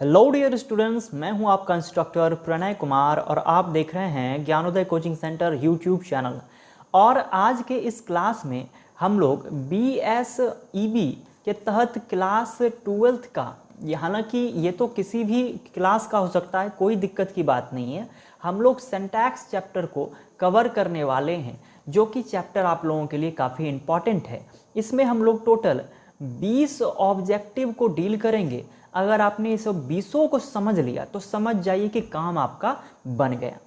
Hello dear students, मैं हूं आपका इंस्ट्रक्टर प्रणय कुमार और आप देख रहे हैं Gyanodaya coaching centre YouTube channel. और आज के इस क्लास में हम लोग BSEB के तहत क्लास 12th का, हालांकि ये तो किसी भी क्लास का हो सकता है, कोई दिक्कत की बात नहीं है। हम लोग सिंटैक्स चैप्टर को कवर करने वाले हैं, जो कि चैप्टर आप लोगों के लिए काफ़ी इम्पॉर्टेंट है। इसमें हम लोग टोटल 20 ऑब्जेक्टिव को डील करेंगे। अगर आपने इस 20 को समझ लिया तो समझ जाइए कि काम आपका बन गया।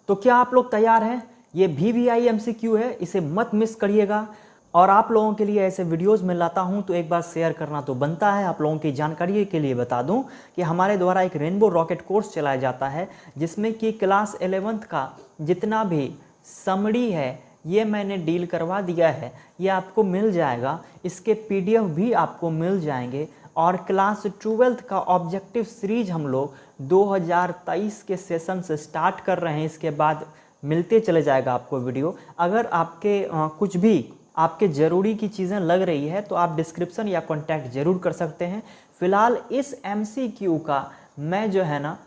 तो क्या आप लोग तैयार हैं? ये VVI MCQ है, इसे मत मिस करिएगा। और आप लोगों के लिए ऐसे वीडियोस में लाता हूं तो एक बार शेयर करना तो बनता है। आप लोगों की जानकारी के लिए बता दूं कि हमारे द्वारा एक रेनबो रॉकेट कोर्स चलाया जाता है, जिसमें कि क्लास 11th का जितना भी समरी है ये मैंने डील करवा दिया है, ये आपको मिल जाएगा। इसके PDF भी आपको मिल जाएंगे। और क्लास 12th का ऑब्जेक्टिव सीरीज हम लोग 2023 के सेशन से स्टार्ट कर रहे हैं। इसके बाद मिलते चले जाएगा आपको वीडियो। अगर आपके कुछ भी आपके ज़रूरी की चीज़ें लग रही है तो आप डिस्क्रिप्शन या कॉन्टैक्ट ज़रूर कर सकते हैं। फ़िलहाल इस MCQ का मैं जो है ना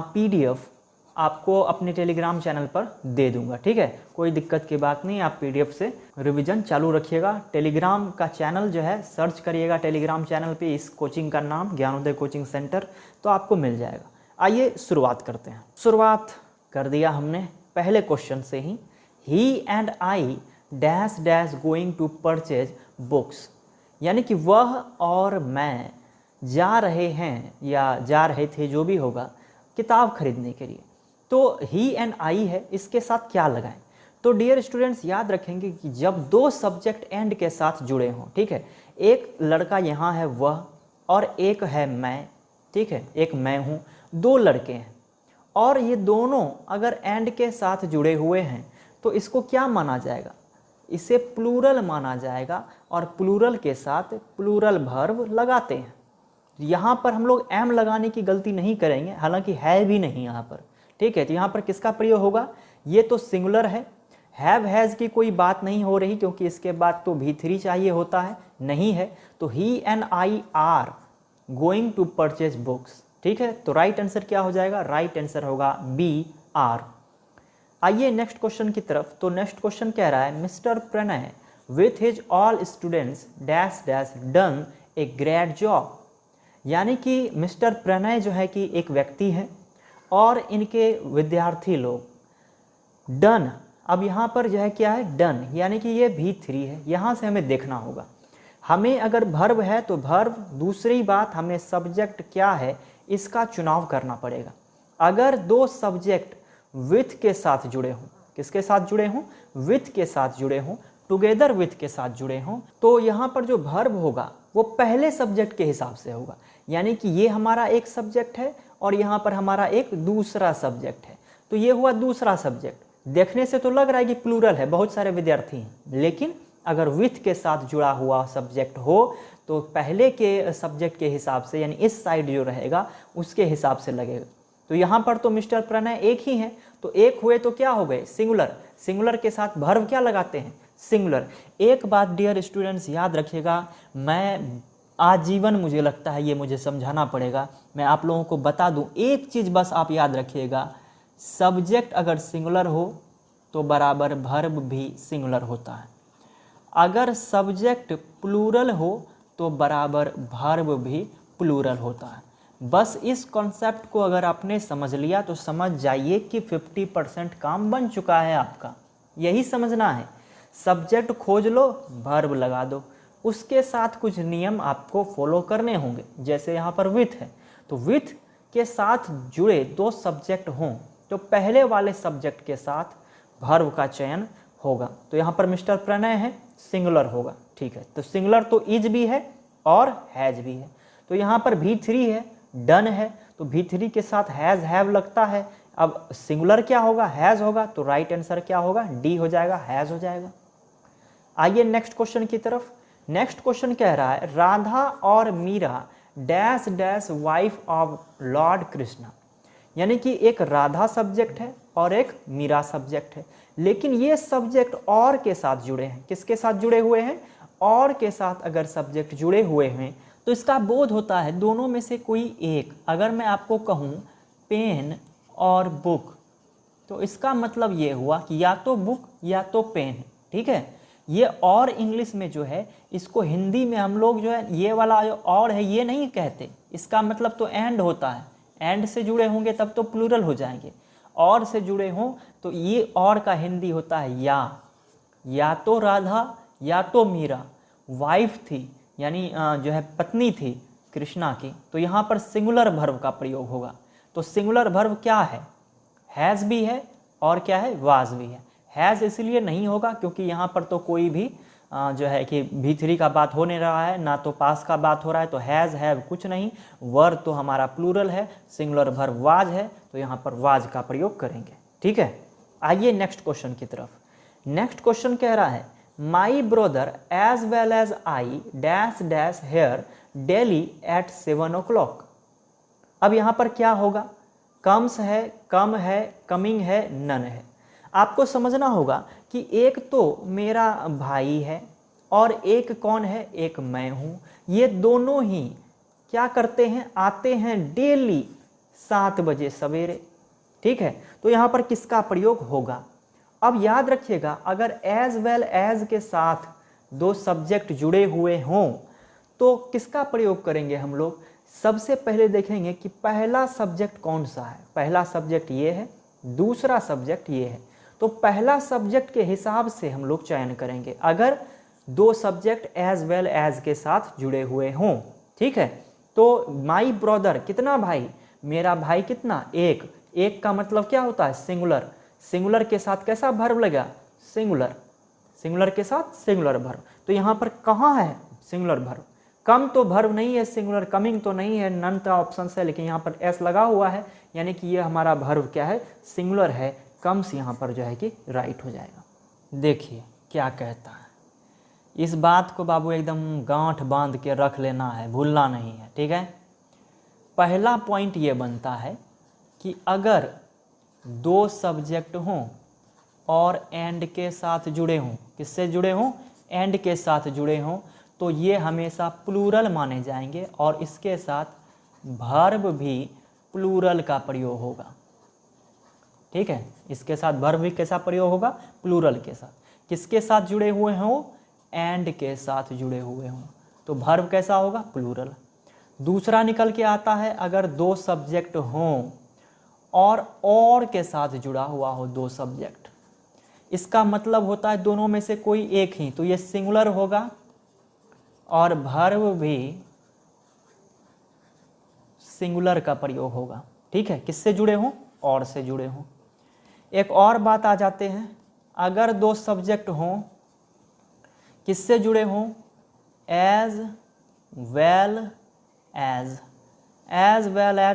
PDF आपको अपने टेलीग्राम चैनल पर दे दूंगा, ठीक है। कोई दिक्कत की बात नहीं, आप PDF से रिवीजन चालू रखिएगा। टेलीग्राम का चैनल जो है सर्च करिएगा टेलीग्राम चैनल पे इस कोचिंग का नाम ज्ञानोदय कोचिंग सेंटर, तो आपको मिल जाएगा। आइए शुरुआत करते हैं। शुरुआत कर दिया हमने पहले क्वेश्चन से ही and I dash dash going to purchase books, यानी कि वह और मैं जा रहे हैं या जा रहे थे, जो भी होगा, किताब खरीदने के लिए। तो ही एंड आई है, इसके साथ क्या लगाएं? तो डियर स्टूडेंट्स याद रखेंगे कि जब दो सब्जेक्ट एंड के साथ जुड़े हों, ठीक है, एक लड़का यहाँ है वह और एक है मैं, ठीक है, एक मैं हूँ, दो लड़के हैं और ये दोनों अगर एंड के साथ जुड़े हुए हैं तो इसको क्या माना जाएगा? इसे प्लूरल माना जाएगा। और प्लूरल के साथ प्लूरल वर्ब लगाते हैं। यहाँ पर हम लोग एम लगाने की गलती नहीं करेंगे, हालांकि है भी नहीं यहाँ पर, ठीक है। तो यहाँ पर किसका प्रयोग होगा? ये तो सिंगुलर है, हैव हैज़ की कोई बात नहीं हो रही, क्योंकि इसके बाद तो V3 चाहिए होता है, नहीं है। तो ही and I are going to purchase books, ठीक है। तो राइट आंसर क्या हो जाएगा? राइट आंसर होगा B R। आइए नेक्स्ट क्वेश्चन की तरफ। तो नेक्स्ट क्वेश्चन कह रहा है mister Pranay with his all students dash dash done a great job, यानी कि मिस्टर प्रणय जो है कि एक व्यक्ति है और इनके विद्यार्थी लोग डन, अब यहाँ पर जो है क्या है? डन, यानी कि ये V3 है। यहाँ से हमें देखना होगा, हमें अगर वर्ब है तो वर्ब, दूसरी बात हमें सब्जेक्ट क्या है इसका चुनाव करना पड़ेगा। अगर दो सब्जेक्ट विथ के साथ जुड़े हों, किसके साथ जुड़े हों? विथ के साथ जुड़े हों, टुगेदर विथ के साथ जुड़े हों, तो यहाँ पर जो वर्ब होगा वो पहले सब्जेक्ट के हिसाब से होगा। यानी कि ये हमारा एक सब्जेक्ट है और यहाँ पर हमारा एक दूसरा सब्जेक्ट है, तो ये हुआ दूसरा सब्जेक्ट। देखने से तो लग रहा है कि प्लूरल है, बहुत सारे विद्यार्थी हैं, लेकिन अगर विथ के साथ जुड़ा हुआ सब्जेक्ट हो तो पहले के सब्जेक्ट के हिसाब से, यानी इस साइड जो रहेगा उसके हिसाब से लगेगा। तो यहाँ पर तो मिस्टर प्रणय एक ही है, तो एक हुए तो क्या हो गए? सिंगुलर। सिंगुलर के साथ वर्ब क्या लगाते हैं? सिंगुलर। एक बात डियर स्टूडेंट्स याद रखिएगा, मैं आजीवन, मुझे लगता है ये मुझे समझाना पड़ेगा, मैं आप लोगों को बता दूं एक चीज़ बस आप याद रखिएगा, सब्जेक्ट अगर सिंगुलर हो तो बराबर वर्ब भी सिंगुलर होता है। अगर सब्जेक्ट प्लूरल हो तो बराबर वर्ब भी प्लूरल होता है। बस इस कॉन्सेप्ट को अगर आपने समझ लिया तो समझ जाइए कि 50% काम बन चुका है आपका। यही समझना है, सब्जेक्ट खोज लो, वर्ब लगा दो, उसके साथ कुछ नियम आपको फॉलो करने होंगे। जैसे यहाँ पर विथ है, तो विथ के साथ जुड़े दो सब्जेक्ट हों तो पहले वाले सब्जेक्ट के साथ वर्ब का चयन होगा। तो यहाँ पर मिस्टर प्रणय है, सिंगुलर होगा, ठीक है। तो सिंगुलर तो इज भी है और हैज भी है। तो यहाँ पर V3 है, डन है, तो V3 के साथ हैज हैव लगता है। अब सिंगुलर क्या होगा? हैज होगा, तो राइट आंसर क्या होगा? डी हो जाएगा, हैज हो जाएगा। आइए नेक्स्ट क्वेश्चन की तरफ। नेक्स्ट क्वेश्चन कह रहा है राधा और Meera dash dash wife of lord Krishna, यानी कि एक राधा सब्जेक्ट है और एक मीरा सब्जेक्ट है, लेकिन ये सब्जेक्ट और के साथ जुड़े हैं। किसके साथ जुड़े हुए हैं? और के साथ अगर सब्जेक्ट जुड़े हुए हैं तो इसका बोध होता है दोनों में से कोई एक। अगर मैं आपको कहूँ पेन और बुक, तो इसका मतलब ये हुआ कि या तो बुक या तो पेन। ठीक है, ये और इंग्लिश में जो है इसको हिंदी में हम लोग जो है ये वाला जो और है ये नहीं कहते, इसका मतलब तो एंड होता है। एंड से जुड़े होंगे तब तो प्लूरल हो जाएंगे, और से जुड़े हों तो ये और का हिंदी होता है या तो राधा या तो मीरा वाइफ थी, यानी जो है पत्नी थी कृष्णा की, तो यहाँ पर सिंगुलर वर्ब का प्रयोग होगा। तो सिंगुलर वर्ब क्या है, हैज़ भी है और क्या है, वाज भी है। हैज़ इसलिए नहीं होगा क्योंकि यहाँ पर तो कोई भी जो है कि V3 का बात हो नहीं रहा है, ना तो पास का बात हो रहा है, तो हैज़ हैव कुछ नहीं। वर्ब तो हमारा प्लूरल है, सिंगुलर वर्ब वाज है, तो यहाँ पर वाज का प्रयोग करेंगे। ठीक है, आइए नेक्स्ट क्वेश्चन की तरफ। नेक्स्ट क्वेश्चन कह रहा है my brother as well as I dash dash here daily at 7 o'clock। अब यहाँ पर क्या होगा, कम्स है, कम है, कमिंग है, नन है। आपको समझना होगा कि एक तो मेरा भाई है और एक कौन है, एक मैं हूँ। ये दोनों ही क्या करते हैं, आते हैं डेली 7 बजे सवेरे। ठीक है, तो यहाँ पर किसका प्रयोग होगा। अब याद रखिएगा अगर एज वेल एज के साथ दो सब्जेक्ट जुड़े हुए हों तो किसका प्रयोग करेंगे हम लोग। सबसे पहले देखेंगे कि पहला सब्जेक्ट कौन सा है। पहला सब्जेक्ट ये है, दूसरा सब्जेक्ट ये है, तो पहला सब्जेक्ट के हिसाब से हम लोग चयन करेंगे अगर दो सब्जेक्ट एज वेल एज के साथ जुड़े हुए हों। ठीक है, तो माई ब्रदर कितना भाई, मेरा भाई कितना, एक। एक का मतलब क्या होता है, सिंगुलर। सिंगुलर के साथ कैसा वर्ब लगा, सिंगुलर। सिंगुलर के साथ सिंगुलर वर्ब, तो यहाँ पर कहाँ है सिंगुलर वर्ब। कम तो वर्ब नहीं है सिंगुलर, कमिंग तो नहीं है, नन का ऑप्शन है, लेकिन यहाँ पर एस लगा हुआ है, यानी कि ये हमारा वर्ब क्या है, सिंगुलर है। कम्स यहाँ पर जो है कि राइट हो जाएगा। देखिए क्या कहता है, इस बात को बाबू एकदम गांठ बांध के रख लेना है, भूलना नहीं है। ठीक है, पहला पॉइंट ये बनता है कि अगर दो सब्जेक्ट हों और एंड के साथ जुड़े हों, किससे जुड़े हों, एंड के साथ जुड़े हों, तो ये हमेशा प्लूरल माने जाएंगे और इसके साथ वर्ब भी प्लूरल का प्रयोग होगा। ठीक है, इसके साथ वर्ब भी कैसा प्रयोग होगा, प्लूरल के साथ। किसके साथ जुड़े हुए हों, एंड के साथ जुड़े हुए हों, तो वर्ब कैसा होगा, प्लूरल। दूसरा निकल के आता है अगर दो सब्जेक्ट हों और के साथ जुड़ा हुआ हो दो सब्जेक्ट, इसका मतलब होता है दोनों में से कोई एक ही, तो ये सिंगुलर होगा और वर्ब भी सिंगुलर का प्रयोग होगा। ठीक है, किससे जुड़े हों, और से जुड़े हों। एक और बात आ जाते हैं, अगर दो सब्जेक्ट हों, किससे जुड़े हों, एज वेल एज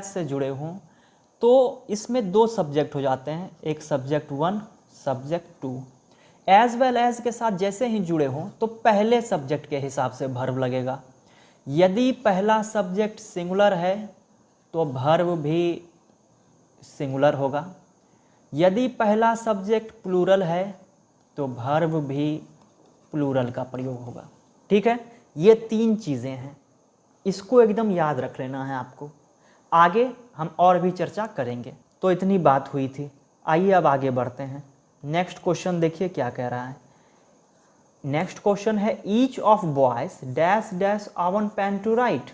से जुड़े हों, तो इसमें दो सब्जेक्ट हो जाते हैं, एक subject 1 subject 2। As well as के साथ जैसे ही जुड़े हों तो पहले सब्जेक्ट के हिसाब से वर्ब लगेगा। यदि पहला सब्जेक्ट सिंगुलर है तो वर्ब भी सिंगुलर होगा। यदि पहला सब्जेक्ट प्लूरल है तो वर्ब भी प्लूरल का प्रयोग होगा। ठीक है, ये तीन चीज़ें हैं, इसको एकदम याद रख लेना है आपको। आगे हम और भी चर्चा करेंगे। तो इतनी बात हुई थी, आइए अब आगे बढ़ते हैं। नेक्स्ट क्वेश्चन देखिए क्या कह रहा है। नेक्स्ट क्वेश्चन है each of boys dash dash आवन पेन टू राइट।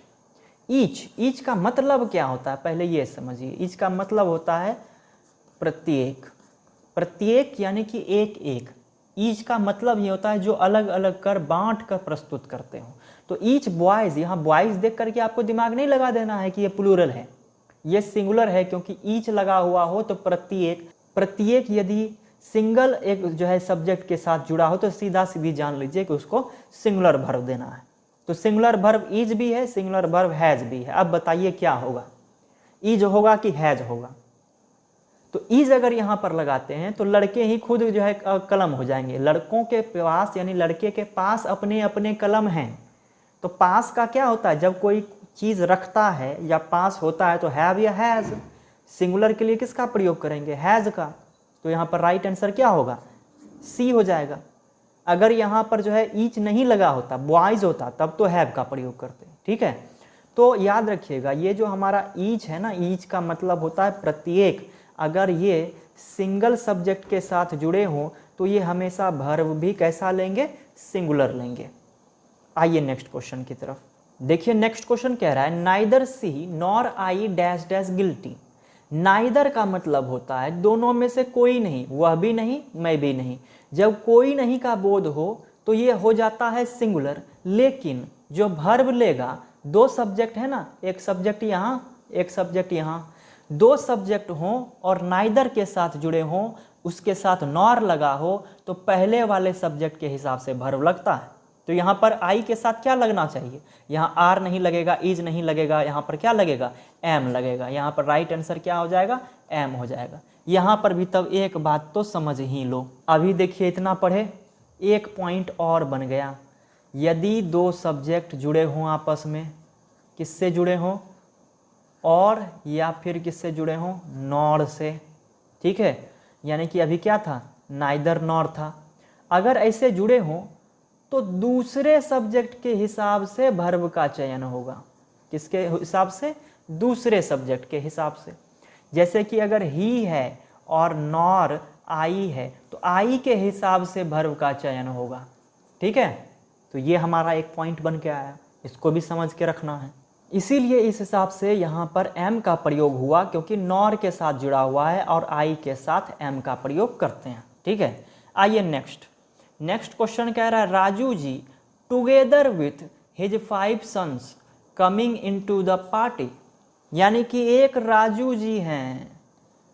ईच का मतलब क्या होता है, पहले ये समझिए। ईच का मतलब होता है प्रत्येक। प्रत्येक यानी कि एक एक। ईच का मतलब ये होता है जो अलग अलग कर बांट कर प्रस्तुत करते हो। तो ईच बॉयज, यहाँ बॉयज देख करके आपको दिमाग नहीं लगा देना है कि ये प्लूरल है, ये सिंगुलर है, क्योंकि ईच लगा हुआ हो तो प्रत्येक। प्रत्येक यदि सिंगल एक जो है सब्जेक्ट के साथ जुड़ा हो तो सीधा सीधी जान लीजिए कि उसको सिंगुलर वर्ब देना है। तो सिंगुलर वर्ब इज भी है, सिंगुलर वर्ब हैज भी है। अब बताइए क्या होगा, इज होगा कि हैज होगा। तो इज अगर यहाँ पर लगाते हैं तो लड़के ही खुद जो है कलम हो जाएंगे। लड़कों के पास यानी लड़के के पास अपने अपने कलम हैं। तो पास का क्या होता है, जब कोई चीज़ रखता है या पास होता है तो हैव या हैज़। सिंगुलर के लिए किसका प्रयोग करेंगे, हैज़ का। तो यहाँ पर राइट आंसर क्या होगा, सी हो जाएगा। अगर यहाँ पर जो है ईच नहीं लगा होता, बॉयज होता, तब तो हैव का प्रयोग करते। ठीक है। तो याद रखिएगा ये जो हमारा ईच है ना, ईच का मतलब होता है प्रत्येक। अगर ये सिंगल सब्जेक्ट के साथ जुड़े हों तो ये हमेशा वर्ब भी कैसा लेंगे, सिंगुलर लेंगे। आइए नेक्स्ट क्वेश्चन की तरफ देखिए। नेक्स्ट क्वेश्चन कह रहा है neither she nor I dash dash guilty. Neither का मतलब होता है दोनों में से कोई नहीं, वह भी नहीं मैं भी नहीं। जब कोई नहीं का बोध हो तो ये हो जाता है सिंगुलर, लेकिन जो वर्ब लेगा, दो सब्जेक्ट है ना, एक सब्जेक्ट यहाँ एक सब्जेक्ट यहाँ, दो सब्जेक्ट हों और नाइदर के साथ जुड़े हों, उसके साथ नॉर लगा हो तो पहले वाले सब्जेक्ट के हिसाब से वर्ब लगता है। तो यहाँ पर आई के साथ क्या लगना चाहिए, यहाँ आर नहीं लगेगा, इज नहीं लगेगा, यहाँ पर क्या लगेगा, एम लगेगा। यहाँ पर राइट आंसर क्या हो जाएगा, एम हो जाएगा। यहाँ पर भी तब एक बात तो समझ ही लो। अभी देखिए इतना पढ़े, एक पॉइंट और बन गया। यदि दो सब्जेक्ट जुड़े हों आपस में, किससे जुड़े हों, और या फिर किससे जुड़े हों, नॉर से, ठीक है। यानी कि अभी क्या था, नाइदर नॉर था। अगर ऐसे जुड़े हों तो दूसरे सब्जेक्ट के हिसाब से वर्ब का चयन होगा। किसके हिसाब से, दूसरे सब्जेक्ट के हिसाब से। जैसे कि अगर ही है और नॉर आई है तो आई के हिसाब से वर्ब का चयन होगा, ठीक है। तो ये हमारा एक पॉइंट बन के आया, इसको भी समझ के रखना है। इसीलिए इस हिसाब से यहाँ पर एम का प्रयोग हुआ, क्योंकि नॉर के साथ जुड़ा हुआ है और आई के साथ एम का प्रयोग करते हैं, ठीक है। आइए नेक्स्ट क्वेश्चन कह रहा है Raju ji together with his 5 sons coming into the party. यानी कि एक राजू जी हैं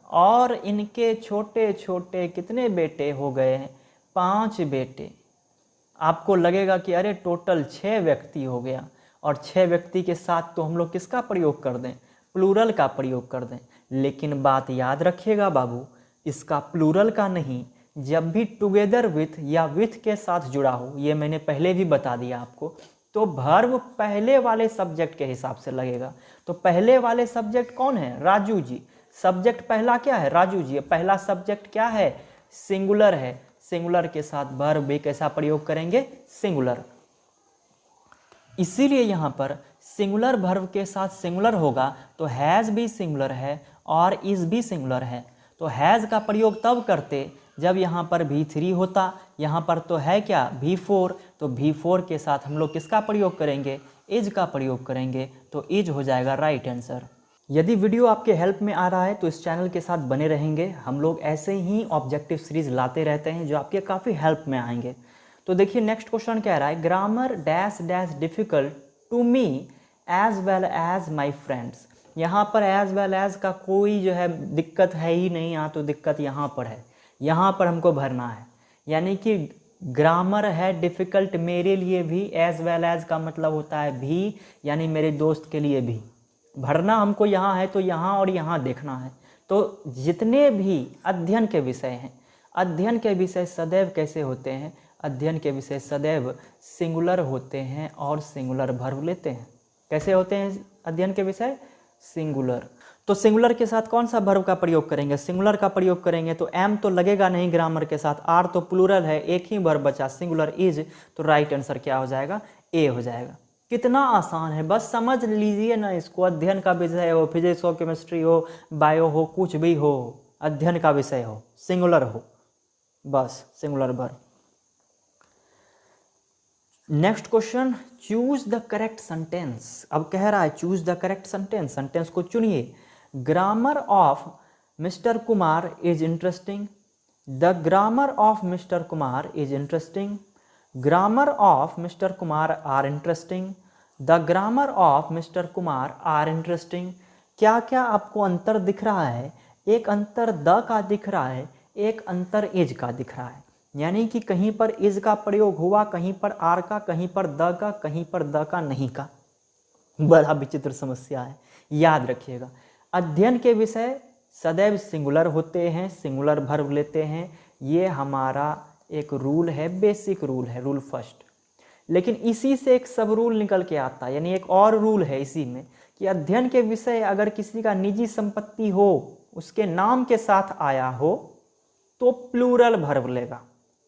और इनके छोटे छोटे कितने बेटे हो गए हैं, 5 बेटे। आपको लगेगा कि अरे टोटल 6 व्यक्ति हो गया, और 6 व्यक्ति के साथ तो हम लोग किसका प्रयोग कर दें, प्लूरल का प्रयोग कर दें। लेकिन बात याद रखिएगा बाबू, इसका प्लूरल का नहीं, जब भी टुगेदर विथ या विथ के साथ जुड़ा हो, ये मैंने पहले भी बता दिया आपको, तो वर्ब पहले वाले सब्जेक्ट के हिसाब से लगेगा। तो पहले वाले सब्जेक्ट कौन है, राजू जी। सब्जेक्ट पहला क्या है, राजू जी। पहला सब्जेक्ट क्या है, सिंगुलर है। सिंगुलर के साथ वर्ब भी कैसा प्रयोग करेंगे, सिंगुलर। इसीलिए यहाँ पर सिंगुलर वर्ब के साथ सिंगुलर होगा तो हैज़ भी सिंगुलर है और इज़ भी सिंगुलर है। तो हैज़ का प्रयोग तब करते जब यहाँ पर V3 होता, यहाँ पर तो है क्या, V4। तो V4 के साथ हम लोग किसका प्रयोग करेंगे, इज का प्रयोग करेंगे। तो इज हो जाएगा राइट आंसर। यदि वीडियो आपके हेल्प में आ रहा है तो इस चैनल के साथ बने रहेंगे। हम लोग ऐसे ही ऑब्जेक्टिव सीरीज लाते रहते हैं जो आपके काफ़ी हेल्प में आएंगे। तो देखिए नेक्स्ट क्वेश्चन कह रहा है grammar dash dash difficult to me as well as my friends. यहाँ पर एज वेल एज का कोई जो है दिक्कत है ही नहीं, यहाँ तो दिक्कत यहाँ पर है, यहाँ पर हमको भरना है। यानी कि ग्रामर है डिफ़िकल्ट मेरे लिए भी, एज वेल एज का मतलब होता है भी, यानी मेरे दोस्त के लिए भी। भरना हमको यहाँ है तो यहाँ और यहाँ देखना है। तो जितने भी अध्ययन के विषय हैं, अध्ययन के विषय सदैव कैसे होते हैं, अध्ययन के विषय सदैव सिंगुलर होते हैं और सिंगुलर वर्ब लेते हैं। कैसे होते हैं अध्ययन के विषय, सिंगुलर। तो सिंगुलर के साथ कौन सा वर्ब का प्रयोग करेंगे, सिंगुलर का प्रयोग करेंगे। तो एम तो लगेगा नहीं ग्रामर के साथ, आर तो प्लूरल है, एक ही वर्ब बचा सिंगुलर इज। तो राइट आंसर क्या हो जाएगा, ए हो जाएगा। कितना आसान है, बस समझ लीजिए ना इसको। अध्ययन का विषय हो, फिजिक्स हो, केमिस्ट्री हो, बायो हो, कुछ भी हो, अध्ययन का विषय हो, सिंगुलर हो, बस singular verb. Next question, choose the correct sentence. अब कह रहा है choose the correct sentence, sentence को चुनिए। Grammar of mister Kumar is interesting. The grammar of mister Kumar is interesting. Grammar of mister Kumar are interesting. The grammar of mister Kumar are interesting. क्या क्या आपको अंतर दिख रहा है, एक अंतर द का दिख रहा है, एक अंतर इज का दिख रहा है। यानी कि कहीं पर इज का प्रयोग हुआ, कहीं पर आर का, कहीं पर द का, कहीं पर द का नहीं का। बड़ा विचित्र समस्या है, याद रखिएगा। अध्ययन के विषय सदैव सिंगुलर होते हैं, सिंगुलर वर्ब लेते हैं। ये हमारा एक रूल है, बेसिक रूल है, रूल फर्स्ट। लेकिन इसी से एक सब रूल निकल के आता है, यानी एक और रूल है इसी में कि अध्ययन के विषय अगर किसी का निजी संपत्ति हो, उसके नाम के साथ आया हो तो प्लूरल वर्ब लेगा।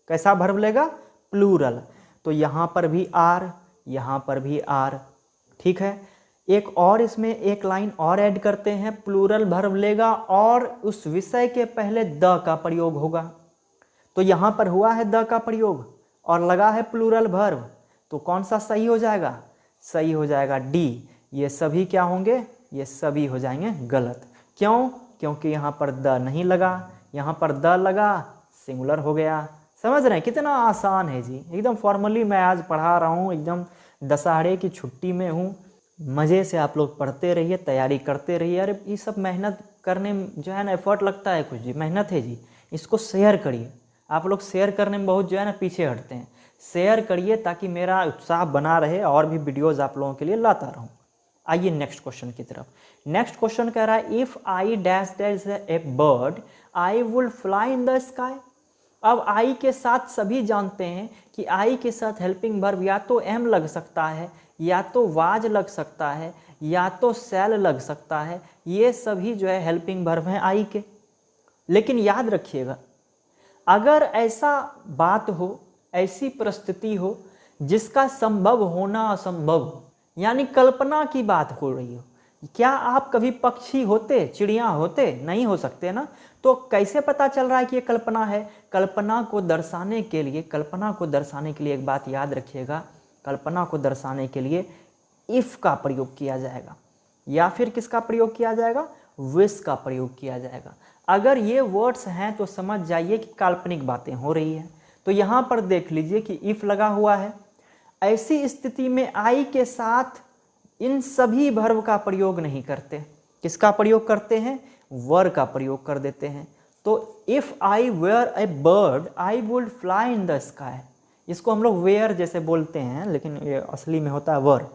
कैसा वर्ब लेगा, प्लूरल। तो यहाँ पर भी आर, यहाँ पर भी आर, ठीक है, एक और इसमें एक लाइन और ऐड करते हैं, प्लूरल वर्ब लेगा और उस विषय के पहले द का प्रयोग होगा। तो यहाँ पर हुआ है द का प्रयोग और लगा है प्लूरल वर्ब, तो कौन सा सही हो जाएगा? सही हो जाएगा डी। ये सभी क्या होंगे? ये सभी हो जाएंगे गलत। क्यों? क्योंकि यहाँ पर द नहीं लगा, यहाँ पर द लगा, सिंगुलर हो गया। समझ रहे हैं कितना आसान है जी, एकदम फॉर्मली मैं आज पढ़ा रहा हूँ, एकदम दशहरे की छुट्टी में हूँ। मज़े से आप लोग पढ़ते रहिए, तैयारी करते रहिए। अरे ये सब मेहनत करने में जो है ना एफर्ट लगता है कुछ जी, मेहनत है जी। इसको शेयर करिए, आप लोग शेयर करने में बहुत जो है ना पीछे हटते हैं। शेयर करिए ताकि मेरा उत्साह बना रहे और भी वीडियोज़ आप लोगों के लिए लाता रहूँ। आइए नेक्स्ट क्वेश्चन की तरफ। नेक्स्ट क्वेश्चन कह रहा है if I dash dash A bird I would fly in the sky. अब आई के साथ सभी जानते हैं कि आई के साथ हेल्पिंग वर्ब या तो एम लग सकता है, या तो वाज लग सकता है, या तो सेल लग सकता है। ये सभी जो है हेल्पिंग वर्ब हैं आई के। लेकिन याद रखिएगा, अगर ऐसा बात हो, ऐसी परिस्थिति हो जिसका संभव होना असंभव हो, यानी कल्पना की बात हो रही हो। क्या आप कभी पक्षी होते, चिड़िया होते? नहीं हो सकते ना। तो कैसे पता चल रहा है कि ये कल्पना है? कल्पना को दर्शाने के लिए, कल्पना को दर्शाने के लिए एक बात याद रखिएगा, कल्पना को दर्शाने के लिए इफ़ का प्रयोग किया जाएगा, या फिर किसका प्रयोग किया जाएगा? विश का प्रयोग किया जाएगा। अगर ये वर्ड्स हैं तो समझ जाइए कि काल्पनिक बातें हो रही हैं। तो यहाँ पर देख लीजिए कि इफ़ लगा हुआ है। ऐसी स्थिति में आई के साथ इन सभी वर्ब का प्रयोग नहीं करते। किसका प्रयोग करते हैं? वर का प्रयोग कर देते हैं। तो if I were a bird I would fly in the sky. इसको हम लोग वेयर जैसे बोलते हैं, लेकिन ये असली में होता है वर।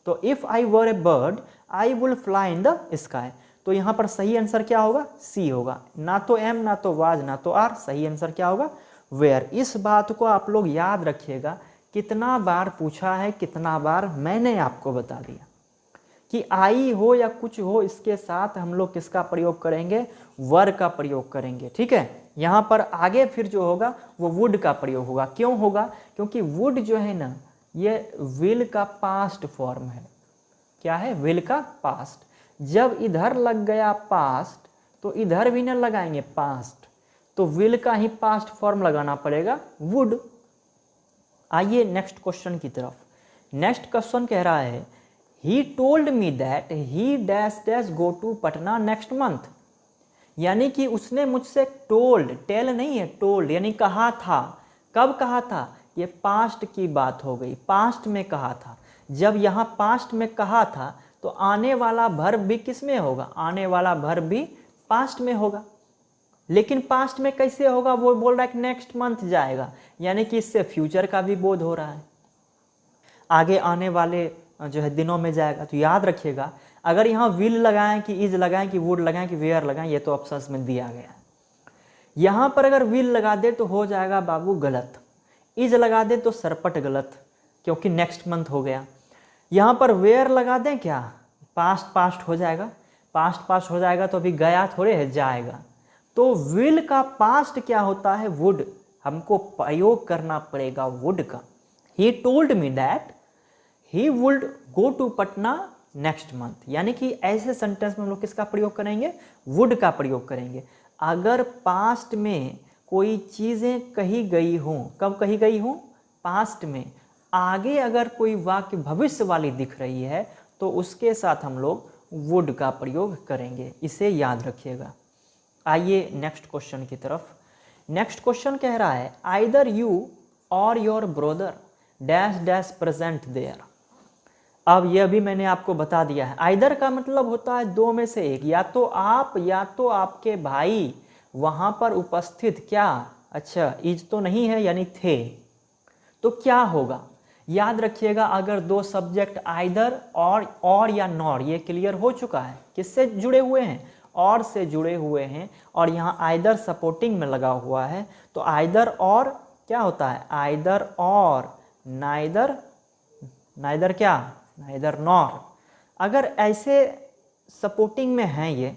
तो if I were a bird I would fly in the sky. तो यहाँ पर सही आंसर क्या होगा? सी होगा। ना तो एम, ना तो वाज, ना तो आर। सही आंसर क्या होगा? वेयर। इस बात को आप लोग याद रखिएगा। कितना बार पूछा है, कितना बार मैंने आपको बता दिया कि आई हो या कुछ हो, इसके साथ हम लोग किसका प्रयोग करेंगे? वर का प्रयोग करेंगे। ठीक है, यहाँ पर आगे फिर जो होगा वो वुड का प्रयोग होगा। क्यों होगा? क्योंकि वुड जो है ना, ये विल का पास्ट फॉर्म है। क्या है? विल का पास्ट। जब इधर लग गया पास्ट तो इधर भी ना लगाएंगे पास्ट, तो विल का ही पास्ट फॉर्म लगाना पड़ेगा, वुड। आइए नेक्स्ट क्वेश्चन की तरफ। नेक्स्ट क्वेश्चन कह रहा है he told me that he dash dash go to Patna next month. यानी कि उसने मुझसे टोल्ड, टेल नहीं है, टोल्ड यानी कहा था। कब कहा था? ये पास्ट की बात हो गई, पास्ट में कहा था। जब यहाँ पास्ट में कहा था तो आने वाला वर्ब भी किस में होगा? आने वाला वर्ब भी पास्ट में होगा। लेकिन पास्ट में कैसे होगा? वो बोल रहा है कि नेक्स्ट मंथ जाएगा, यानी कि इससे फ्यूचर का भी बोध हो रहा है, आगे आने वाले जो है दिनों में जाएगा। तो याद रखिएगा, अगर यहाँ विल लगाएं कि इज लगाएं कि वुड लगाएं कि वेयर लगाएं, ये तो ऑप्शंस में दिया गया है। यहाँ पर अगर विल लगा दे तो हो जाएगा बाबू गलत, इज लगा दे तो सरपट गलत, क्योंकि नेक्स्ट मंथ हो गया। यहाँ पर वेयर लगा दें क्या? पास्ट पास्ट हो जाएगा, पास्ट पास्ट हो जाएगा तो अभी गया थोड़े है, जाएगा। तो विल का पास्ट क्या होता है? वुड। हमको प्रयोग करना पड़ेगा वुड का। He told me that he would go to Patna next month, यानी कि ऐसे सेंटेंस में हम लोग किसका प्रयोग करेंगे? वुड का प्रयोग करेंगे। अगर पास्ट में कोई चीज़ें कही गई हों, कब कही गई हों? पास्ट में। आगे अगर कोई वाक्य भविष्य वाली दिख रही है तो उसके साथ हम लोग वुड का प्रयोग करेंगे, इसे याद रखिएगा। आइए नेक्स्ट क्वेश्चन की तरफ। नेक्स्ट क्वेश्चन कह रहा है either you or your brother dash dash present there. अब यह भी मैंने आपको बता दिया है। आइदर का मतलब होता है दो में से एक, या तो आप या तो आपके भाई वहां पर उपस्थित। क्या? अच्छा, इज तो नहीं है यानी थे, तो क्या होगा? याद रखिएगा, अगर दो सब्जेक्ट आइदर और या नॉर, ये क्लियर हो चुका है। किससे जुड़े हुए हैं? और से जुड़े हुए हैं, और यहाँ आइदर सपोर्टिंग में लगा हुआ है। तो आइदर और क्या होता है? आइदर और, नाइदर, नाइदर क्या? Neither nor. अगर ऐसे सपोर्टिंग में हैं ये,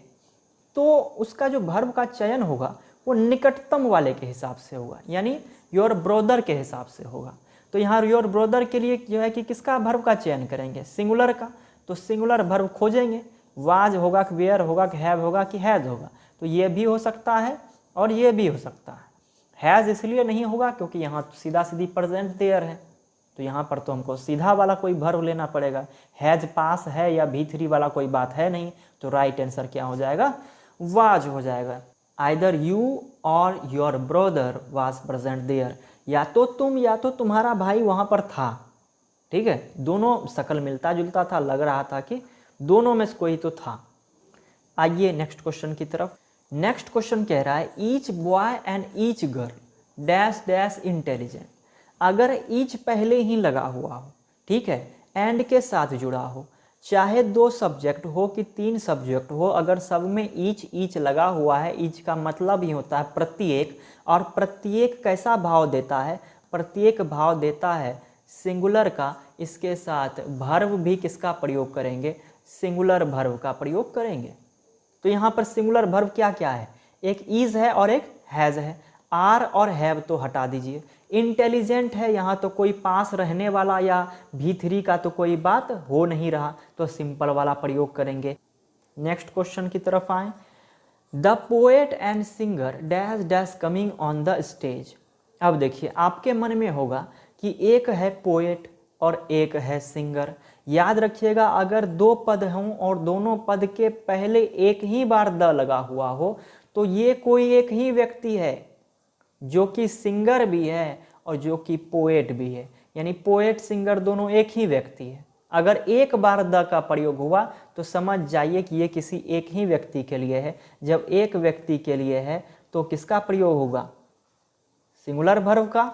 तो उसका जो वर्ब का चयन होगा वो निकटतम वाले के हिसाब से होगा, यानी योर ब्रदर के हिसाब से होगा। तो यहाँ योर ब्रदर के लिए जो है कि किसका वर्ब का चयन करेंगे? सिंगुलर का। तो सिंगुलर वर्ब खोजेंगे, वाज होगा कि वेयर होगा कि हैव होगा कि हैज होगा। तो ये भी हो सकता है और ये भी हो सकता है। हैज़ इसलिए नहीं होगा क्योंकि यहाँ तो सीधा सीधी प्रेजेंट देयर है, तो यहाँ पर तो हमको सीधा वाला कोई वर्ब लेना पड़ेगा। हैज पास है या V3 वाला कोई बात है नहीं, तो राइट आंसर क्या हो जाएगा, वाज हो जाएगा। Either you or your brother was present there, या तो तुम या तो तुम्हारा भाई वहाँ पर था। ठीक है, दोनों शक्ल मिलता जुलता था, लग रहा था कि दोनों में से कोई तो था। आइए नेक्स्ट क्वेश्चन की तरफ। नेक्स्ट क्वेश्चन कह रहा है each boy and each girl dash dash intelligent. अगर ईच पहले ही लगा हुआ हो, ठीक है, एंड के साथ जुड़ा हो, चाहे 2 सब्जेक्ट हो कि 3 सब्जेक्ट हो, अगर सब में ईच ईच लगा हुआ है, ईच का मतलब ही होता है प्रत्येक, और प्रत्येक कैसा भाव देता है, प्रत्येक भाव देता है सिंगुलर का। इसके साथ वर्ब भी किसका प्रयोग करेंगे, सिंगुलर वर्ब का प्रयोग करेंगे। तो यहाँ पर सिंगुलर वर्ब क्या क्या है, एक इज है और एक हैज़ है। आर और हैव तो हटा दीजिए। इंटेलिजेंट है, यहाँ तो कोई पास रहने वाला या V3 का तो कोई बात हो नहीं रहा, तो सिंपल वाला प्रयोग करेंगे। नेक्स्ट क्वेश्चन की तरफ आए। The poet and singer dash dash coming on the stage. अब देखिए आपके मन में होगा कि एक है पोएट और एक है सिंगर। याद रखिएगा अगर 2 पद हों और दोनों पद के पहले एक ही बार द लगा हुआ हो, तो ये कोई एक ही व्यक्ति है जो कि सिंगर भी है और जो कि पोएट भी है, यानी पोएट सिंगर दोनों एक ही व्यक्ति है। अगर एक बार द का प्रयोग हुआ तो समझ जाइए कि ये किसी एक ही व्यक्ति के लिए है। जब एक व्यक्ति के लिए है तो किसका प्रयोग होगा, सिंगुलर वर्ब का।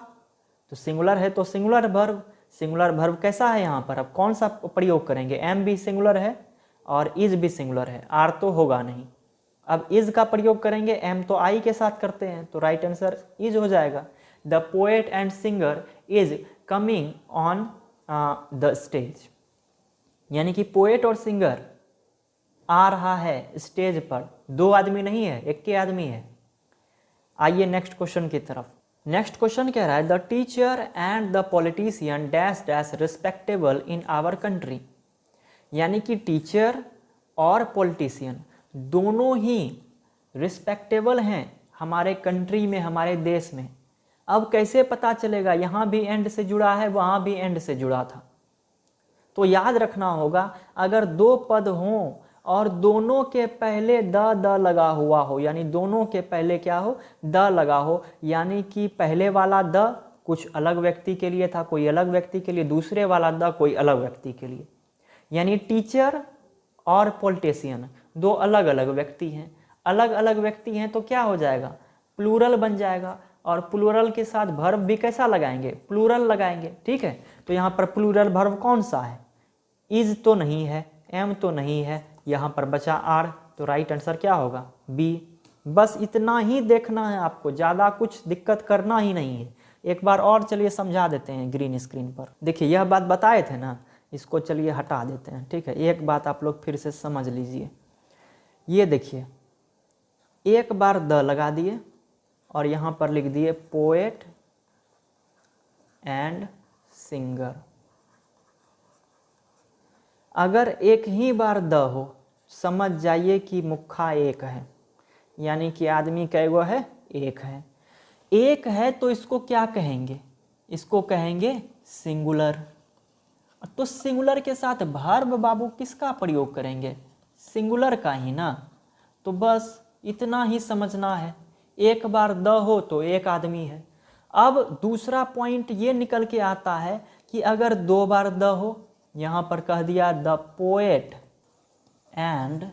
तो सिंगुलर है तो सिंगुलर वर्ब। सिंगुलर वर्ब कैसा है यहाँ पर, अब कौन सा प्रयोग करेंगे, एम भी सिंगुलर है और इज भी सिंगुलर है, आर तो होगा नहीं। अब इज का प्रयोग करेंगे, एम तो आई के साथ करते हैं, तो राइट आंसर इज हो जाएगा। The poet and singer is coming on the stage, यानी कि पोएट और सिंगर आ रहा है स्टेज पर। 2 आदमी नहीं है, एक के आदमी है। आइए नेक्स्ट क्वेश्चन की तरफ। नेक्स्ट क्वेश्चन कह रहा है the teacher and the politician dash dash respectable in our country. यानी कि टीचर और पॉलिटिशियन दोनों ही रिस्पेक्टेबल हैं हमारे कंट्री में, हमारे देश में। अब कैसे पता चलेगा, यहाँ भी एंड से जुड़ा है, वहाँ भी एंड से जुड़ा था। तो याद रखना होगा अगर 2 पद हों और दोनों के पहले द लगा हुआ हो, यानी दोनों के पहले क्या हो, द लगा हो, यानी कि पहले वाला द कुछ अलग व्यक्ति के लिए था, कोई अलग व्यक्ति के लिए, दूसरे वाला द कोई अलग व्यक्ति के लिए। यानी टीचर और पॉलिटिशियन 2 अलग अलग व्यक्ति हैं। अलग अलग व्यक्ति हैं तो क्या हो जाएगा, प्लूरल बन जाएगा, और प्लूरल के साथ वर्ब भी कैसा लगाएंगे, प्लूरल लगाएंगे। ठीक है, तो यहाँ पर प्लूरल वर्ब कौन सा है, इज तो नहीं है, एम तो नहीं है, यहाँ पर बचा आर, तो राइट आंसर क्या होगा, बी। बस इतना ही देखना है आपको, ज़्यादा कुछ दिक्कत करना ही नहीं है। एक बार और चलिए समझा देते हैं ग्रीन स्क्रीन पर। देखिए यह बात बताए थे ना, इसको चलिए हटा देते हैं। ठीक है, एक बात आप लोग फिर से समझ लीजिए। ये देखिए एक बार द लगा दिए और यहाँ पर लिख दिए पोएट एंड सिंगर। अगर एक ही बार द हो समझ जाइए कि मुख्या एक है, यानी कि आदमी कैगो है, एक है। एक है तो इसको क्या कहेंगे, इसको कहेंगे सिंगुलर। तो सिंगुलर के साथ वर्ब बाबू किसका प्रयोग करेंगे, सिंगुलर का ही ना। तो बस इतना ही समझना है, एक बार द हो तो एक आदमी है। अब दूसरा पॉइंट ये निकल के आता है कि अगर 2 बार द हो, यहाँ पर कह दिया the poet and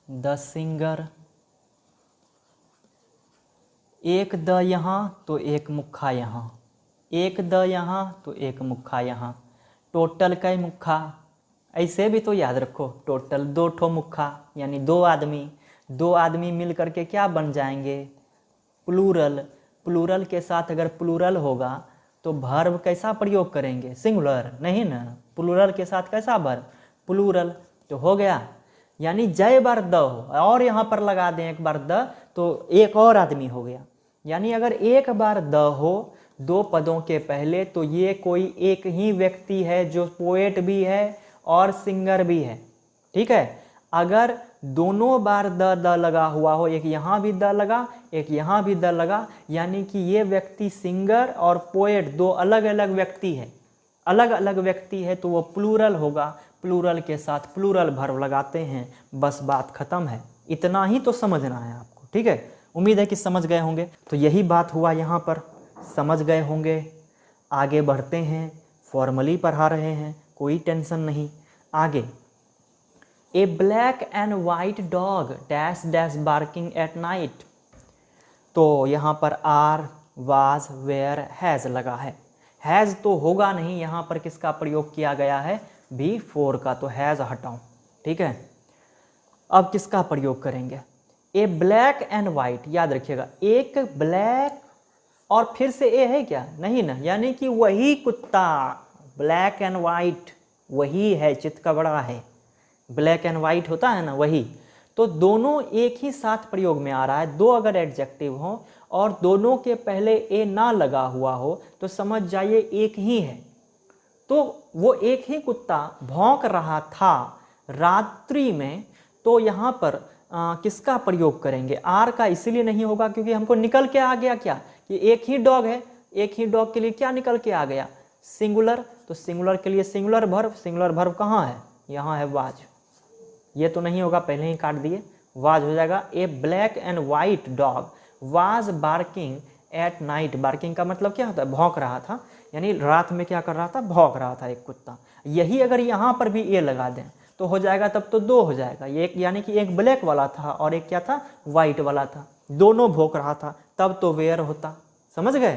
the singer, एक द यहाँ तो एक मुख्या यहाँ, एक द यहाँ तो एक मुख्या यहाँ, टोटल कई मुख्या। ऐसे भी तो याद रखो, टोटल 2 ठो मुख्या, यानी 2 आदमी। 2 आदमी मिल करके क्या बन जाएंगे, प्लूरल। प्लूरल के साथ अगर प्लूरल होगा तो वर्ब कैसा प्रयोग करेंगे, सिंगुलर नहीं ना, प्लूरल के साथ कैसा वर्ब, प्लूरल। तो हो गया, यानी जय बार द हो और यहाँ पर लगा दें एक बार द, तो एक और आदमी हो गया। यानी अगर एक बार द हो 2 पदों के पहले तो ये कोई एक ही व्यक्ति है जो पोएट भी है और सिंगर भी है। ठीक है, अगर दोनों बार द लगा हुआ हो, एक यहाँ भी द लगा, एक यहाँ भी द लगा, यानी कि ये व्यक्ति सिंगर और पोएट दो अलग अलग व्यक्ति है, अलग अलग व्यक्ति है, तो वो प्लूरल होगा। प्लूरल के साथ प्लूरल वर्ब लगाते हैं, बस बात खत्म है। इतना ही तो समझना है आपको। ठीक है, उम्मीद है कि समझ गए होंगे। तो यही बात हुआ यहाँ पर, समझ गए होंगे। आगे बढ़ते हैं, फॉर्मली पढ़ा रहे हैं, कोई टेंशन नहीं। आगे, a black and white dog dash dash barking at night. तो यहाँ पर आर, वाज, वेयर, हैज़ लगा है। हैज़ तो होगा नहीं, यहाँ पर किसका प्रयोग किया गया है, B4 का, तो हैज़ हटाऊं। ठीक है, अब किसका प्रयोग करेंगे, ए ब्लैक एंड वाइट। याद रखिएगा, एक ब्लैक और फिर से ए है क्या, नहीं ना, यानी कि वही कुत्ता, ब्लैक एंड वाइट वही है, चित्त का बड़ा है, ब्लैक एंड वाइट होता है ना वही। तो दोनों एक ही साथ प्रयोग में आ रहा है। दो अगर एडजेक्टिव हो और दोनों के पहले ए ना लगा हुआ हो तो समझ जाइए एक ही है। तो वो एक ही कुत्ता भौंक रहा था रात्रि में, तो यहाँ पर किसका प्रयोग करेंगे, आर का। इसलिए नहीं होगा क्योंकि हमको निकल के आ गया क्या, कि एक ही डॉग है, एक ही डॉग के लिए क्या निकल के आ गया, सिंगुलर। तो सिंगुलर के लिए सिंगुलर वर्ब, सिंगुलर वर्ब कहाँ है, यहाँ है वाज। ये तो नहीं होगा, पहले ही काट दिए, वाज हो जाएगा। A black and white dog was barking at night. Barking का मतलब क्या होता है, भौंक रहा था, यानी रात में क्या कर रहा था, भौंक रहा था एक कुत्ता। यही अगर यहाँ पर भी ए लगा दें तो हो जाएगा, तब तो दो हो जाएगा। ये यानी कि एक ब्लैक वाला था और एक क्या था, वाइट वाला था, दोनों भौंक रहा था, तब तो वेयर होता। समझ गए,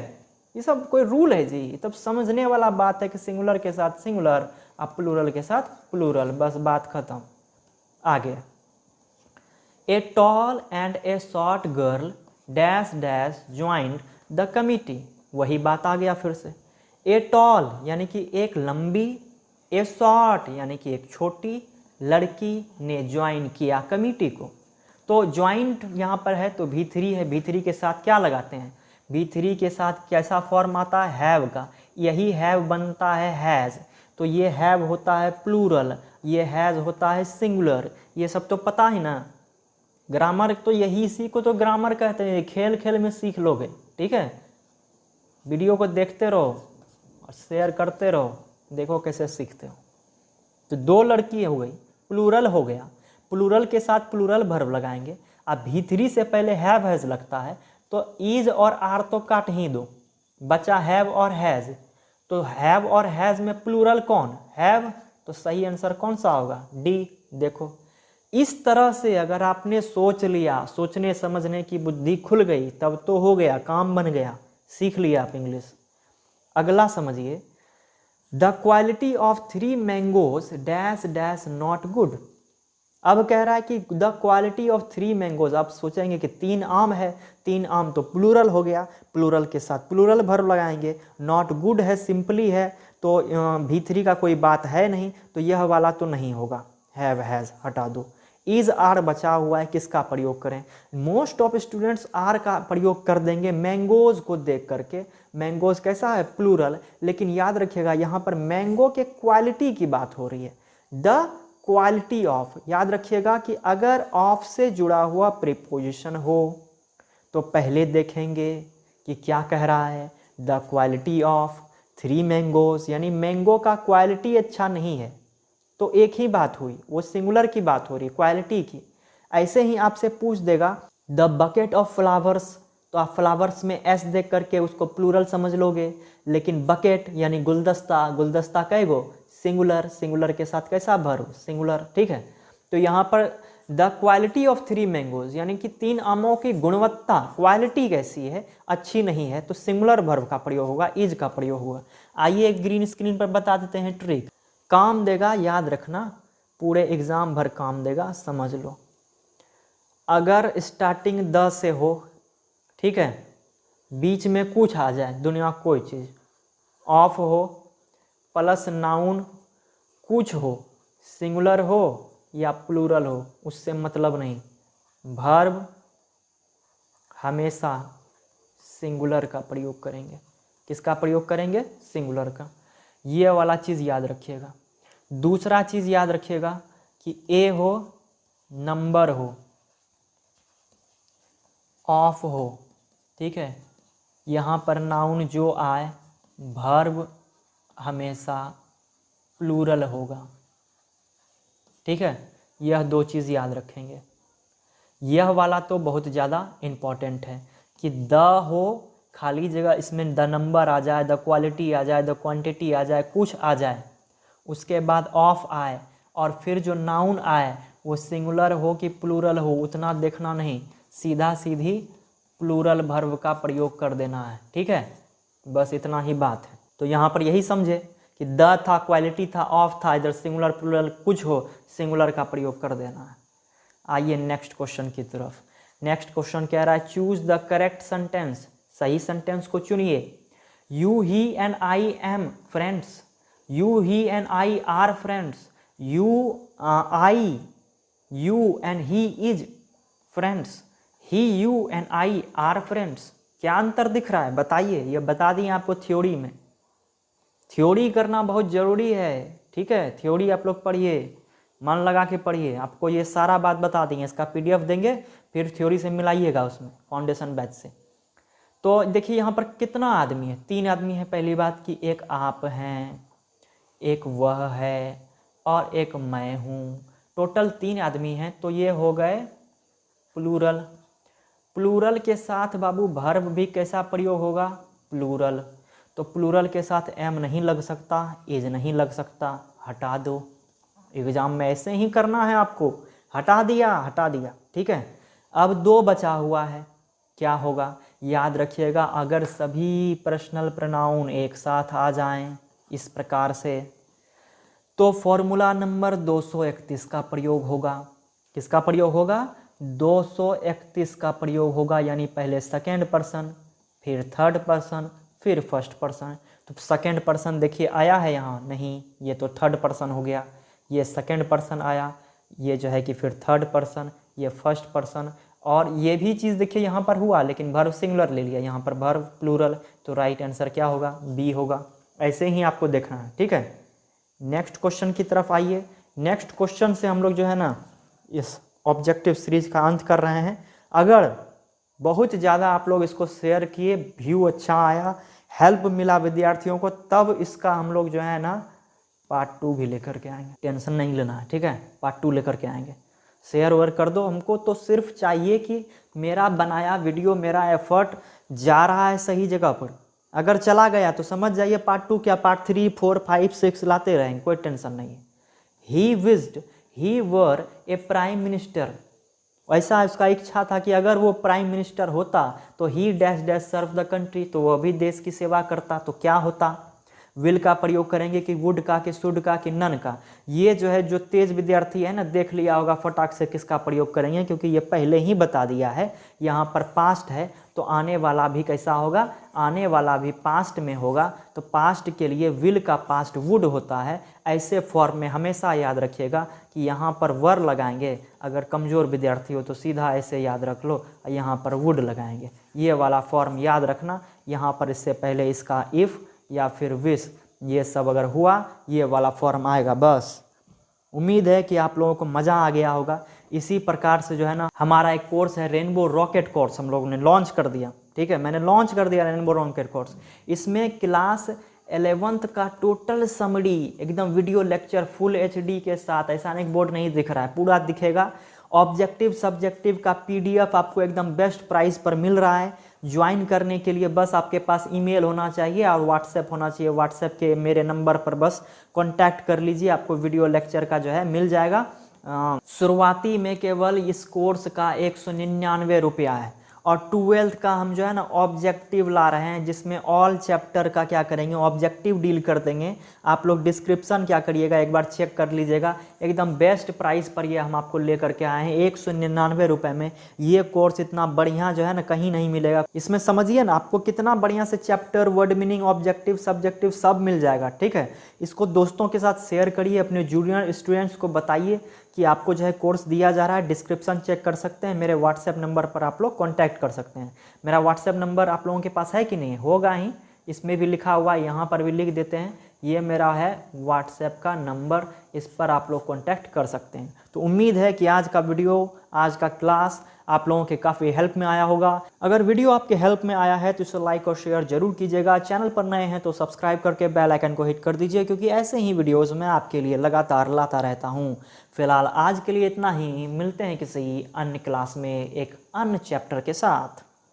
ये सब कोई रूल है जी, तब समझने वाला बात है कि सिंगुलर के साथ सिंगुलर और प्लूरल के साथ प्लूरल, बस बात खत्म। आगे, a tall and A short girl dash dash joined the committee. वही बात आ गया फिर से। ए टॉल यानी कि एक लंबी, ए शॉर्ट यानी कि एक छोटी लड़की ने ज्वाइन किया कमिटी को। तो ज्वाइंट यहाँ पर है तो V3 है, V3 के साथ क्या लगाते हैं, V3 के साथ कैसा फॉर्म आता है, हैव का। यही हैव बनता है हैज़, तो ये हैव होता है प्लूरल, ये हैज़ होता है सिंगुलर। ये सब तो पता ही ना, ग्रामर तो यही, इसी को तो ग्रामर कहते हैं, खेल खेल में सीख लोगे। ठीक है, वीडियो को देखते रहो और शेयर करते रहो, देखो कैसे सीखते हो। तो दो लड़की हो गई, प्लूरल हो गया, प्लूरल के साथ प्लूरल वर्ब लगाएंगे। अब V3 से पहले हैव हैज़ लगता है तो इज और आर तो काट ही दो, बचा हैव और हैज़। तो हैव और हैज़ में प्लूरल कौन, हैव, तो सही आंसर कौन सा होगा, डी। देखो, इस तरह से अगर आपने सोच लिया, सोचने समझने की बुद्धि खुल गई, तब तो हो गया, काम बन गया, सीख लिया आप इंग्लिश। अगला समझिए, the quality of 3 mangoes dash dash not good. अब कह रहा है कि द क्वालिटी ऑफ 3 मैंगोज। आप सोचेंगे कि 3 आम है, 3 आम तो प्लूरल हो गया, प्लूरल के साथ प्लूरल वर्ब लगाएंगे। नॉट गुड है, सिंपली है, तो V3 का कोई बात है नहीं, तो यह वाला तो नहीं होगा, हैव हैज़ हटा दो। इज आर बचा हुआ है, किसका प्रयोग करें, मोस्ट ऑफ स्टूडेंट्स आर का प्रयोग कर देंगे मैंगोज को देख करके। मैंगोज कैसा है, प्लूरल, लेकिन याद रखिएगा यहाँ पर मैंगो के क्वालिटी की बात हो रही है, द क्वालिटी ऑफ। याद रखिएगा कि अगर ऑफ से जुड़ा हुआ प्रीपोजिशन हो तो पहले देखेंगे कि क्या कह रहा है, द क्वालिटी ऑफ 3 मैंगोज, यानी मैंगो का क्वालिटी अच्छा नहीं है, तो एक ही बात हुई, वो सिंगुलर की बात हो रही है, क्वालिटी की। ऐसे ही आपसे पूछ देगा द बकेट ऑफ फ्लावर्स, तो आप फ्लावर्स में एस देख करके उसको प्लूरल समझ लोगे, लेकिन बकेट यानी गुलदस्ता, गुलदस्ता कै गो, सिंगुलर, सिंगुलर के साथ कैसा वर्ब, सिंगुलर। ठीक है, तो यहाँ पर द क्वालिटी ऑफ 3 मैंगोज यानी कि 3 आमों की गुणवत्ता, क्वालिटी कैसी है, अच्छी नहीं है, तो सिंगुलर वर्ब का प्रयोग होगा, इज का प्रयोग होगा। आइए एक ग्रीन स्क्रीन पर बता देते हैं ट्रिक, काम देगा, याद रखना, पूरे एग्जाम भर काम देगा, समझ लो। अगर स्टार्टिंग द से हो, ठीक है, बीच में कुछ आ जाए, दुनिया कोई चीज़, ऑफ हो प्लस नाउन कुछ हो, सिंगुलर हो या प्लूरल हो, उससे मतलब नहीं, वर्ब हमेशा सिंगुलर का प्रयोग करेंगे। किसका प्रयोग करेंगे, सिंगुलर का। ये वाला चीज़ याद रखिएगा। दूसरा चीज़ याद रखिएगा कि ए हो, नंबर हो, ऑफ हो, ठीक है। यहाँ पर नाउन जो आए, वर्ब हमेशा प्लूरल होगा, ठीक है। यह दो चीज़ याद रखेंगे। यह वाला तो बहुत ज़्यादा इम्पॉर्टेंट है कि द हो, खाली जगह इसमें द नंबर आ जाए, द क्वालिटी आ जाए, द क्वांटिटी आ जाए, कुछ आ जाए, उसके बाद ऑफ आए और फिर जो नाउन आए वो सिंगुलर हो कि प्लूरल हो उतना देखना नहीं, सीधा सीधी प्लूरल वर्ब का प्रयोग कर देना है, ठीक है। बस इतना ही बात है। तो यहाँ पर यही समझे कि द था, क्वालिटी था, ऑफ था, इधर सिंगुलर प्लूरल कुछ हो, सिंगुलर का प्रयोग कर देना है। आइए नेक्स्ट क्वेश्चन की तरफ। नेक्स्ट क्वेश्चन कह रहा है चूज द करेक्ट सेंटेंस, सही सेंटेंस को चुनिए। You he and I am friends, you he and I are friends, you and he is friends, he you and I are friends. क्या अंतर दिख रहा है बताइए, ये बता दिए आपको थ्योरी में। थ्योरी करना बहुत ज़रूरी है, ठीक है। थ्योरी आप लोग पढ़िए, मन लगा के पढ़िए, आपको ये सारा बात बता देंगे, इसका पीडीएफ देंगे, फिर थ्योरी से मिलाइएगा उसमें फाउंडेशन बैच से। तो देखिए यहाँ पर कितना आदमी है, 3 आदमी है। पहली बात कि एक आप हैं, एक वह है और एक मैं हूँ, टोटल 3 आदमी हैं। तो ये हो गए प्लूरल। प्लूरल के साथ बाबू वर्ब भी कैसा प्रयोग होगा, प्लूरल। तो प्लूरल के साथ एम नहीं लग सकता, इज नहीं लग सकता, हटा दो। एग्जाम में ऐसे ही करना है आपको, हटा दिया हटा दिया, ठीक है। अब 2 बचा हुआ है, क्या होगा याद रखिएगा। अगर सभी पर्सनल प्रोनाउन एक साथ आ जाएं इस प्रकार से तो फॉर्मूला नंबर 231 का प्रयोग होगा। किसका प्रयोग होगा, 231 का प्रयोग होगा, यानी पहले सेकेंड पर्सन, फिर थर्ड पर्सन, फिर फर्स्ट पर्सन। तो सेकेंड पर्सन देखिए आया है यहाँ, नहीं, ये तो थर्ड पर्सन हो गया। ये सेकेंड पर्सन आया, ये जो है कि फिर थर्ड पर्सन, ये फर्स्ट पर्सन। और ये भी चीज़ देखिए यहाँ पर हुआ, लेकिन वर्ब सिंगुलर ले लिया, यहाँ पर वर्ब प्लूरल। तो राइट आंसर क्या होगा, बी होगा। ऐसे ही आपको देखना है, ठीक है। नेक्स्ट क्वेश्चन की तरफ आइए। नेक्स्ट क्वेश्चन से हम लोग जो है ना इस ऑब्जेक्टिव सीरीज का अंत कर रहे हैं। अगर बहुत ज़्यादा आप लोग इसको शेयर किए, व्यू अच्छा आया, हेल्प मिला विद्यार्थियों को, तब इसका हम लोग जो है ना पार्ट 2 भी लेकर के आएंगे। टेंशन नहीं लेना है, ठीक है। पार्ट 2 लेकर के आएंगे। शेयर वेयर कर दो, हमको तो सिर्फ चाहिए कि मेरा बनाया वीडियो, मेरा एफर्ट जा रहा है सही जगह पर। अगर चला गया तो समझ जाइए पार्ट 2 क्या, पार्ट 3, 4, 5, 6 लाते रहेंगे, कोई टेंशन नहीं है। ही विज्ड ही वर ए प्राइम मिनिस्टर, ऐसा उसका इच्छा था कि अगर वो प्राइम मिनिस्टर होता तो he dash dash serve the country, तो वह भी देश की सेवा करता। तो क्या होता, विल का प्रयोग करेंगे कि वुड का, कि शुड का, कि नन का। ये जो है जो तेज विद्यार्थी है ना, देख लिया होगा फटाक से किसका प्रयोग करेंगे, क्योंकि ये पहले ही बता दिया है। यहाँ पर पास्ट है तो आने वाला भी कैसा होगा, आने वाला भी पास्ट में होगा। तो पास्ट के लिए विल का पास्ट वुड होता है। ऐसे फॉर्म में हमेशा याद रखिएगा कि यहाँ पर वर लगाएंगे। अगर कमज़ोर विद्यार्थी हो तो सीधा ऐसे याद रख लो, यहाँ पर वुड लगाएंगे। ये वाला फॉर्म याद रखना। यहाँ पर इससे पहले इसका इफ़ या फिर विश, ये सब अगर हुआ, ये वाला फॉर्म आएगा। बस उम्मीद है कि आप लोगों को मज़ा आ गया होगा। इसी प्रकार से जो है ना हमारा एक कोर्स है रेनबो रॉकेट कोर्स, हम लोगों ने लॉन्च कर दिया, ठीक है। मैंने लॉन्च कर दिया रेनबो रॉकेट कोर्स। इसमें क्लास 11th का टोटल समरी एकदम वीडियो लेक्चर फुल HD के साथ, ऐसा नहीं बोर्ड नहीं दिख रहा है, पूरा दिखेगा। ऑब्जेक्टिव सब्जेक्टिव का PDF आपको एकदम बेस्ट प्राइस पर मिल रहा है। ज्वाइन करने के लिए बस आपके पास ईमेल होना चाहिए और व्हाट्सएप होना चाहिए। व्हाट्सएप के मेरे नंबर पर बस कांटेक्ट कर लीजिए, आपको वीडियो लेक्चर का जो है मिल जाएगा। शुरुआती में केवल इस कोर्स का 199 रुपया है, और 12th का हम जो है ना ऑब्जेक्टिव ला रहे हैं, जिसमें ऑल चैप्टर का क्या करेंगे, ऑब्जेक्टिव डील कर देंगे। आप लोग डिस्क्रिप्शन क्या करिएगा, एक बार चेक कर लीजिएगा। एकदम बेस्ट प्राइस पर ये हम आपको लेकर के आए हैं, 199 रुपये में। ये कोर्स इतना बढ़िया जो है ना कहीं नहीं मिलेगा। इसमें समझिए ना आपको कितना बढ़िया से chapter, word meaning, objective, subjective सब मिल जाएगा, ठीक है। इसको दोस्तों के साथ शेयर करिए, अपने जूनियर स्टूडेंट्स को बताइए कि आपको जो है कोर्स दिया जा रहा है। डिस्क्रिप्शन चेक कर सकते हैं, मेरे व्हाट्सएप नंबर पर आप लोग कांटेक्ट कर सकते हैं। मेरा व्हाट्सएप नंबर आप लोगों के पास है कि नहीं, होगा ही, इसमें भी लिखा हुआ है, यहाँ पर भी लिख देते हैं ये मेरा है व्हाट्सएप का नंबर, इस पर आप लोग कांटेक्ट कर सकते हैं। तो उम्मीद है कि आज का वीडियो, आज का क्लास आप लोगों के काफ़ी हेल्प में आया होगा। अगर वीडियो आपके हेल्प में आया है तो इसे लाइक और शेयर जरूर कीजिएगा। चैनल पर नए हैं तो सब्सक्राइब करके बेल आइकन को हिट कर दीजिए, क्योंकि ऐसे ही वीडियोस मैं आपके लिए लगातार लाता रहता हूं। फिलहाल आज के लिए इतना ही, मिलते हैं किसी अन्य क्लास में एक अन्य चैप्टर के साथ।